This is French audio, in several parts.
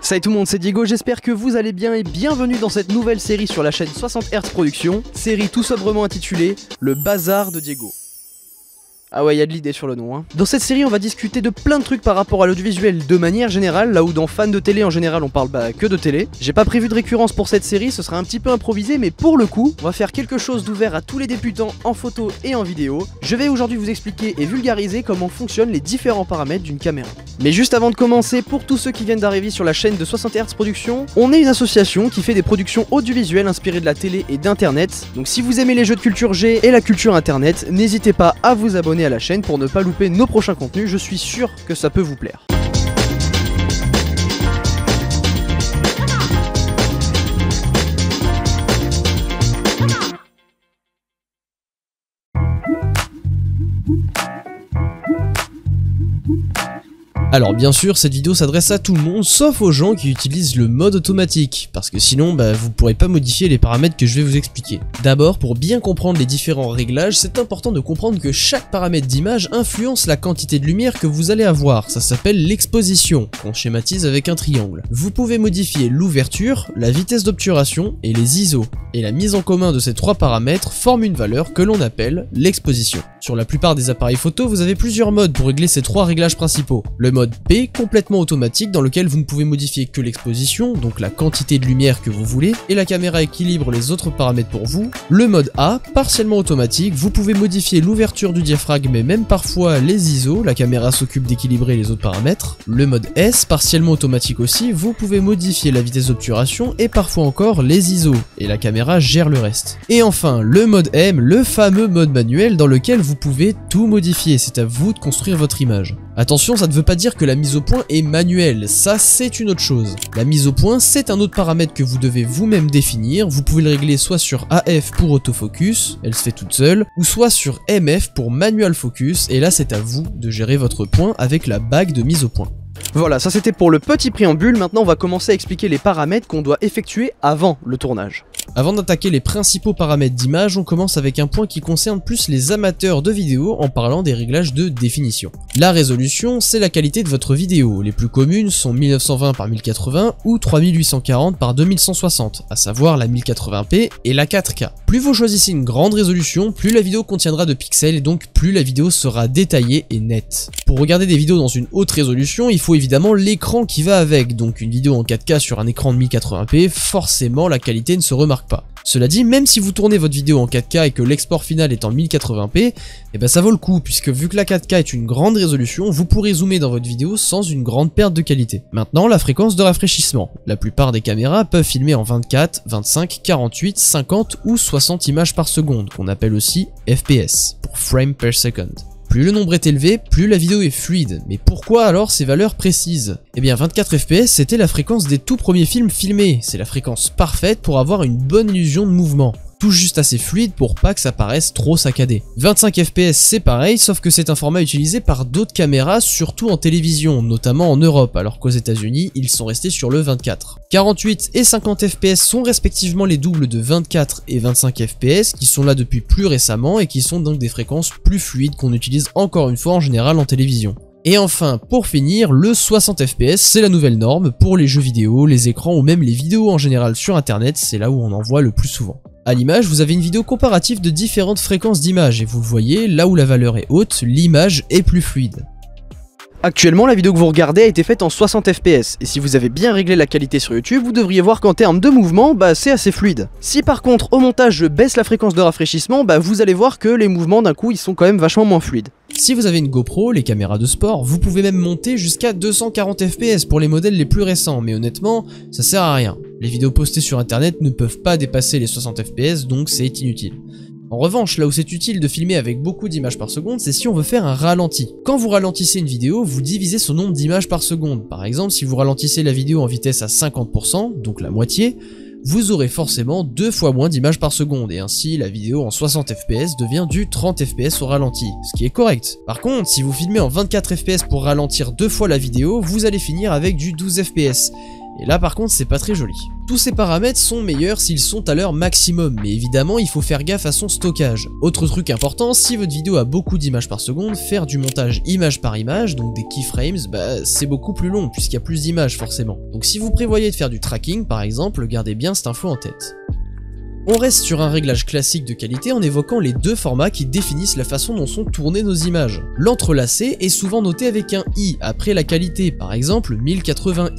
Salut tout le monde, c'est Diego, j'espère que vous allez bien et bienvenue dans cette nouvelle série sur la chaîne 60 Hz Productions, série tout sobrement intitulée Le Bazar de Diego. Ah ouais, il y a de l'idée sur le nom hein. Dans cette série on va discuter de plein de trucs par rapport à l'audiovisuel de manière générale, là où dans fans de télé en général on parle que de télé. J'ai pas prévu de récurrence pour cette série, ce sera un petit peu improvisé, mais pour le coup, on va faire quelque chose d'ouvert à tous les débutants en photo et en vidéo. Je vais aujourd'hui vous expliquer et vulgariser comment fonctionnent les différents paramètres d'une caméra. Mais juste avant de commencer, pour tous ceux qui viennent d'arriver sur la chaîne de 60 Hz Productions, on est une association qui fait des productions audiovisuelles inspirées de la télé et d'internet. Donc si vous aimez les jeux de culture G et la culture internet, n'hésitez pas à vous abonner à la chaîne pour ne pas louper nos prochains contenus, je suis sûr que ça peut vous plaire. Alors bien sûr, cette vidéo s'adresse à tout le monde, sauf aux gens qui utilisent le mode automatique, parce que sinon vous pourrez pas modifier les paramètres que je vais vous expliquer. D'abord, pour bien comprendre les différents réglages, c'est important de comprendre que chaque paramètre d'image influence la quantité de lumière que vous allez avoir, ça s'appelle l'exposition, qu'on schématise avec un triangle. Vous pouvez modifier l'ouverture, la vitesse d'obturation et les ISO, et la mise en commun de ces trois paramètres forme une valeur que l'on appelle l'exposition. Sur la plupart des appareils photo, vous avez plusieurs modes pour régler ces trois réglages principaux. Le mode P, complètement automatique, dans lequel vous ne pouvez modifier que l'exposition, donc la quantité de lumière que vous voulez, et la caméra équilibre les autres paramètres pour vous. Le mode A, partiellement automatique, vous pouvez modifier l'ouverture du diaphragme et même parfois les ISO, la caméra s'occupe d'équilibrer les autres paramètres. Le mode S, partiellement automatique aussi, vous pouvez modifier la vitesse d'obturation et parfois encore les ISO, et la caméra gère le reste. Et enfin, le mode M, le fameux mode manuel dans lequel vous pouvez tout modifier, c'est à vous de construire votre image. Attention, ça ne veut pas dire que la mise au point est manuelle, ça c'est une autre chose. La mise au point c'est un autre paramètre que vous devez vous-même définir, vous pouvez le régler soit sur AF pour autofocus, elle se fait toute seule, ou soit sur MF pour manual focus, et là c'est à vous de gérer votre point avec la bague de mise au point. Voilà, ça c'était pour le petit préambule, maintenant on va commencer à expliquer les paramètres qu'on doit effectuer avant le tournage. Avant d'attaquer les principaux paramètres d'image, on commence avec un point qui concerne plus les amateurs de vidéo en parlant des réglages de définition. La résolution, c'est la qualité de votre vidéo. Les plus communes sont 1920 par 1080 ou 3840 par 2160, à savoir la 1080p et la 4K. Plus vous choisissez une grande résolution, plus la vidéo contiendra de pixels et donc plus la vidéo sera détaillée et nette. Pour regarder des vidéos dans une haute résolution, il faut évidemment l'écran qui va avec, donc une vidéo en 4K sur un écran de 1080p, forcément la qualité ne se remarque pas. Cela dit, même si vous tournez votre vidéo en 4K et que l'export final est en 1080p, ça vaut le coup, puisque vu que la 4K est une grande résolution, vous pourrez zoomer dans votre vidéo sans une grande perte de qualité. Maintenant, la fréquence de rafraîchissement. La plupart des caméras peuvent filmer en 24, 25, 48, 50 ou 60 images par seconde, qu'on appelle aussi FPS, pour frame per second. Plus le nombre est élevé, plus la vidéo est fluide. Mais pourquoi alors ces valeurs précises? 24 fps c'était la fréquence des tout premiers films filmés, c'est la fréquence parfaite pour avoir une bonne illusion de mouvement. Tout juste assez fluide pour pas que ça paraisse trop saccadé. 25 fps c'est pareil, sauf que c'est un format utilisé par d'autres caméras, surtout en télévision, notamment en Europe, alors qu'aux États-Unis ils sont restés sur le 24. 48 et 50 fps sont respectivement les doubles de 24 et 25 fps, qui sont là depuis plus récemment et qui sont donc des fréquences plus fluides qu'on utilise encore une fois en général en télévision. Et enfin, pour finir, le 60 fps, c'est la nouvelle norme pour les jeux vidéo, les écrans ou même les vidéos en général sur internet, c'est là où on en voit le plus souvent. À l'image, vous avez une vidéo comparative de différentes fréquences d'image et vous le voyez, là où la valeur est haute, l'image est plus fluide. Actuellement, la vidéo que vous regardez a été faite en 60 fps, et si vous avez bien réglé la qualité sur YouTube, vous devriez voir qu'en termes de mouvement, c'est assez fluide. Si par contre, au montage, je baisse la fréquence de rafraîchissement, vous allez voir que les mouvements d'un coup, ils sont quand même vachement moins fluides. Si vous avez une GoPro, les caméras de sport, vous pouvez même monter jusqu'à 240 fps pour les modèles les plus récents, mais honnêtement, ça sert à rien. Les vidéos postées sur internet ne peuvent pas dépasser les 60 fps, donc c'est inutile. En revanche, là où c'est utile de filmer avec beaucoup d'images par seconde, c'est si on veut faire un ralenti. Quand vous ralentissez une vidéo, vous divisez son nombre d'images par seconde. Par exemple, si vous ralentissez la vidéo en vitesse à 50%, donc la moitié, vous aurez forcément 2 fois moins d'images par seconde, et ainsi la vidéo en 60 fps devient du 30 fps au ralenti, ce qui est correct. Par contre, si vous filmez en 24 fps pour ralentir 2 fois la vidéo, vous allez finir avec du 12 fps. Et là par contre c'est pas très joli. Tous ces paramètres sont meilleurs s'ils sont à leur maximum, mais évidemment il faut faire gaffe à son stockage. Autre truc important, si votre vidéo a beaucoup d'images par seconde, faire du montage image par image, donc des keyframes, c'est beaucoup plus long puisqu'il y a plus d'images forcément. Donc si vous prévoyez de faire du tracking par exemple, gardez bien cette info en tête. On reste sur un réglage classique de qualité en évoquant les deux formats qui définissent la façon dont sont tournées nos images. L'entrelacé est souvent noté avec un i après la qualité, par exemple 1080i,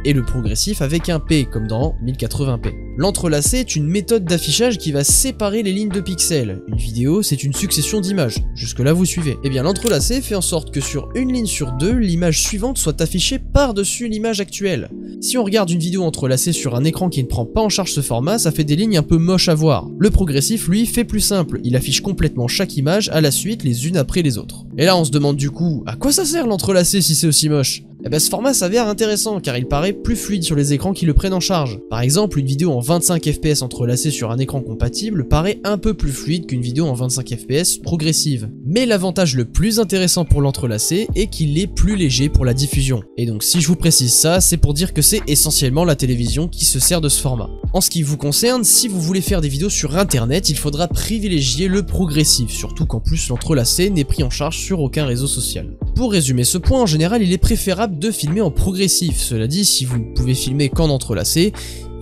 et le progressif avec un p comme dans 1080p. L'entrelacé est une méthode d'affichage qui va séparer les lignes de pixels. Une vidéo, c'est une succession d'images. Jusque là vous suivez. Et bien l'entrelacé fait en sorte que sur une ligne sur deux, l'image suivante soit affichée par-dessus l'image actuelle. Si on regarde une vidéo entrelacée sur un écran qui ne prend pas en charge ce format, ça fait des lignes un peu moches à voir. Le progressif, lui, fait plus simple. Il affiche complètement chaque image à la suite, les unes après les autres. Et là on se demande du coup, à quoi ça sert l'entrelacé si c'est aussi moche ? Eh ben ce format s'avère intéressant car il paraît plus fluide sur les écrans qui le prennent en charge. Par exemple, une vidéo en 25 fps entrelacée sur un écran compatible paraît un peu plus fluide qu'une vidéo en 25 fps progressive. Mais l'avantage le plus intéressant pour l'entrelacé est qu'il est plus léger pour la diffusion. Et donc si je vous précise ça, c'est pour dire que c'est essentiellement la télévision qui se sert de ce format. En ce qui vous concerne, si vous voulez faire des vidéos sur internet, il faudra privilégier le progressif, surtout qu'en plus l'entrelacé n'est pris en charge sur aucun réseau social. Pour résumer ce point, en général il est préférable de filmer en progressif. Cela dit, si vous ne pouvez filmer qu'en entrelacé,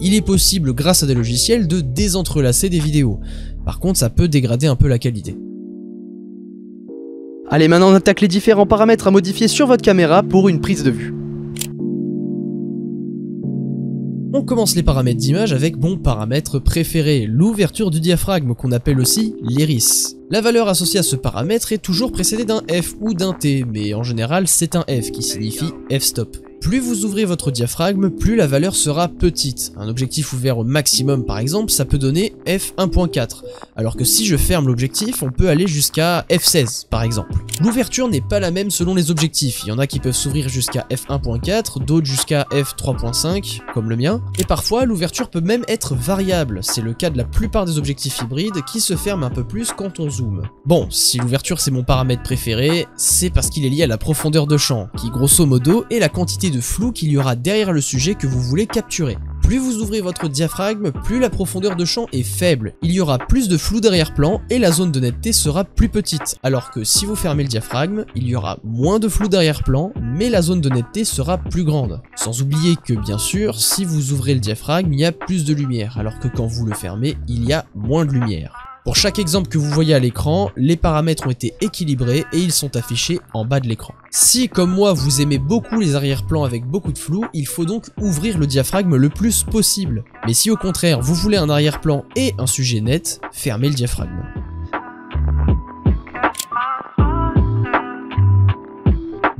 il est possible grâce à des logiciels de désentrelacer des vidéos. Par contre, ça peut dégrader un peu la qualité. Allez, maintenant on attaque les différents paramètres à modifier sur votre caméra pour une prise de vue. On commence les paramètres d'image avec mon paramètre préféré, l'ouverture du diaphragme qu'on appelle aussi l'iris. La valeur associée à ce paramètre est toujours précédée d'un F ou d'un T, mais en général c'est un F qui signifie f-stop. Plus vous ouvrez votre diaphragme, plus la valeur sera petite. Un objectif ouvert au maximum par exemple, ça peut donner f1.4, alors que si je ferme l'objectif, on peut aller jusqu'à f16 par exemple. L'ouverture n'est pas la même selon les objectifs, il y en a qui peuvent s'ouvrir jusqu'à f1.4, d'autres jusqu'à f3.5, comme le mien, et parfois l'ouverture peut même être variable, c'est le cas de la plupart des objectifs hybrides qui se ferment un peu plus quand on zoome. Bon, si l'ouverture c'est mon paramètre préféré, c'est parce qu'il est lié à la profondeur de champ, qui grosso modo est la quantité de flou qu'il y aura derrière le sujet que vous voulez capturer. Plus vous ouvrez votre diaphragme, plus la profondeur de champ est faible. Il y aura plus de flou d'arrière-plan et la zone de netteté sera plus petite. Alors que si vous fermez le diaphragme, il y aura moins de flou d'arrière-plan, mais la zone de netteté sera plus grande. Sans oublier que bien sûr, si vous ouvrez le diaphragme, il y a plus de lumière, alors que quand vous le fermez, il y a moins de lumière. Pour chaque exemple que vous voyez à l'écran, les paramètres ont été équilibrés et ils sont affichés en bas de l'écran. Si, comme moi, vous aimez beaucoup les arrière-plans avec beaucoup de flou, il faut donc ouvrir le diaphragme le plus possible. Mais si au contraire, vous voulez un arrière-plan et un sujet net, fermez le diaphragme.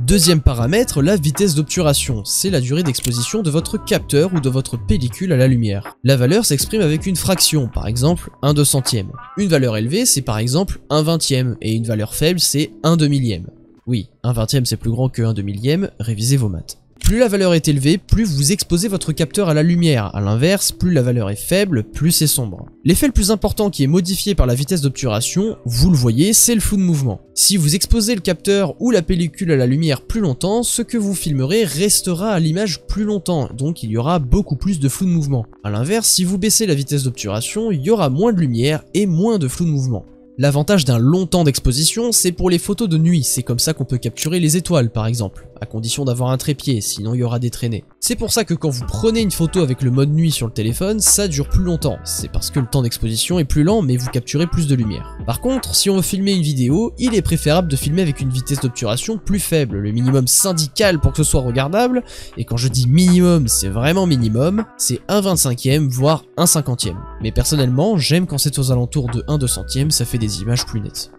Deuxième paramètre, la vitesse d'obturation, c'est la durée d'exposition de votre capteur ou de votre pellicule à la lumière. La valeur s'exprime avec une fraction, par exemple 1/200. Une valeur élevée, c'est par exemple 1/20, et une valeur faible, c'est 1/2000. Oui, 1/20 c'est plus grand que 1/2000, révisez vos maths. Plus la valeur est élevée, plus vous exposez votre capteur à la lumière. A l'inverse, plus la valeur est faible, plus c'est sombre. L'effet le plus important qui est modifié par la vitesse d'obturation, vous le voyez, c'est le flou de mouvement. Si vous exposez le capteur ou la pellicule à la lumière plus longtemps, ce que vous filmerez restera à l'image plus longtemps, donc il y aura beaucoup plus de flou de mouvement. A l'inverse, si vous baissez la vitesse d'obturation, il y aura moins de lumière et moins de flou de mouvement. L'avantage d'un long temps d'exposition, c'est pour les photos de nuit, c'est comme ça qu'on peut capturer les étoiles par exemple, à condition d'avoir un trépied, sinon il y aura des traînées. C'est pour ça que quand vous prenez une photo avec le mode nuit sur le téléphone, ça dure plus longtemps, c'est parce que le temps d'exposition est plus lent mais vous capturez plus de lumière. Par contre, si on veut filmer une vidéo, il est préférable de filmer avec une vitesse d'obturation plus faible, le minimum syndical pour que ce soit regardable, et quand je dis minimum, c'est vraiment minimum, c'est 1/25, voire 1/50. Mais personnellement, j'aime quand c'est aux alentours de 1/200, ça fait des images plus nettes.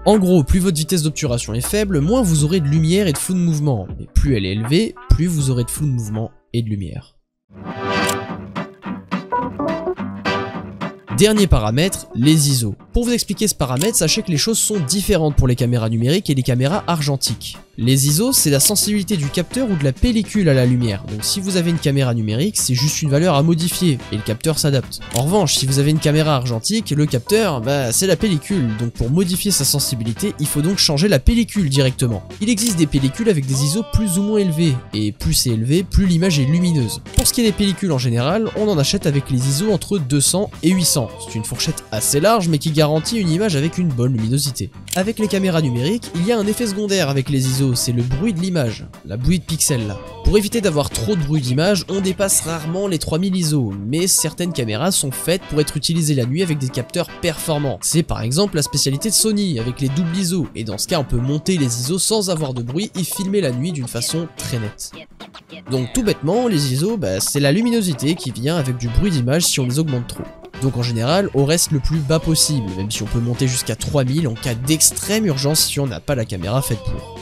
En gros, plus votre vitesse d'obturation est faible, moins vous aurez de lumière et de flou de mouvement, et plus elle est élevée, plus vous aurez de flou de mouvement et de lumière. Dernier paramètre, les ISO. Pour vous expliquer ce paramètre, sachez que les choses sont différentes pour les caméras numériques et les caméras argentiques. Les ISO, c'est la sensibilité du capteur ou de la pellicule à la lumière, donc si vous avez une caméra numérique, c'est juste une valeur à modifier, et le capteur s'adapte. En revanche, si vous avez une caméra argentique, le capteur, c'est la pellicule, donc pour modifier sa sensibilité, il faut donc changer la pellicule directement. Il existe des pellicules avec des ISO plus ou moins élevés, et plus c'est élevé, plus l'image est lumineuse. Pour ce qui est des pellicules en général, on en achète avec les ISO entre 200 et 800. C'est une fourchette assez large, mais qui garantit une image avec une bonne luminosité. Avec les caméras numériques, il y a un effet secondaire avec les ISO, c'est le bruit de l'image, la bouillie de pixels là. Pour éviter d'avoir trop de bruit d'image, on dépasse rarement les 3000 ISO, mais certaines caméras sont faites pour être utilisées la nuit avec des capteurs performants. C'est par exemple la spécialité de Sony avec les doubles ISO, et dans ce cas on peut monter les ISO sans avoir de bruit et filmer la nuit d'une façon très nette. Donc tout bêtement, les ISO, c'est la luminosité qui vient avec du bruit d'image si on les augmente trop. Donc en général, on reste le plus bas possible, même si on peut monter jusqu'à 3000 en cas d'extrême urgence si on n'a pas la caméra faite pour.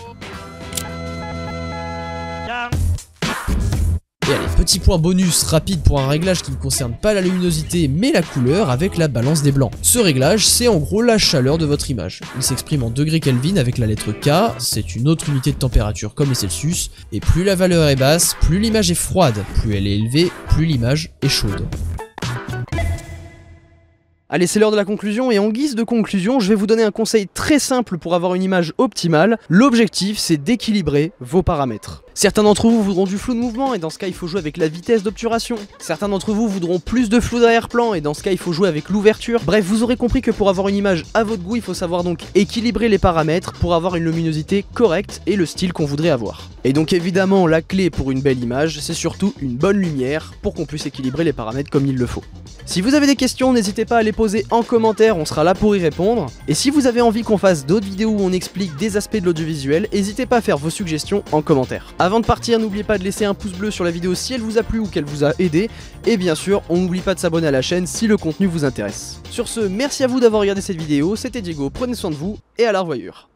Et allez, petit point bonus rapide pour un réglage qui ne concerne pas la luminosité mais la couleur avec la balance des blancs. Ce réglage, c'est en gros la chaleur de votre image. Il s'exprime en degrés Kelvin avec la lettre K, c'est une autre unité de température comme les Celsius, et plus la valeur est basse, plus l'image est froide, plus elle est élevée, plus l'image est chaude. Allez, c'est l'heure de la conclusion, et en guise de conclusion, je vais vous donner un conseil très simple pour avoir une image optimale. L'objectif, c'est d'équilibrer vos paramètres. Certains d'entre vous voudront du flou de mouvement, et dans ce cas il faut jouer avec la vitesse d'obturation. Certains d'entre vous voudront plus de flou d'arrière-plan, et dans ce cas il faut jouer avec l'ouverture. Bref, vous aurez compris que pour avoir une image à votre goût, il faut savoir donc équilibrer les paramètres pour avoir une luminosité correcte et le style qu'on voudrait avoir. Et donc évidemment, la clé pour une belle image, c'est surtout une bonne lumière pour qu'on puisse équilibrer les paramètres comme il le faut. Si vous avez des questions, n'hésitez pas à les poser en commentaire, on sera là pour y répondre. Et si vous avez envie qu'on fasse d'autres vidéos où on explique des aspects de l'audiovisuel, n'hésitez pas à faire vos suggestions en commentaire. Avant de partir, n'oubliez pas de laisser un pouce bleu sur la vidéo si elle vous a plu ou qu'elle vous a aidé. Et bien sûr, on n'oublie pas de s'abonner à la chaîne si le contenu vous intéresse. Sur ce, merci à vous d'avoir regardé cette vidéo, c'était Diego, prenez soin de vous et à la revoyure.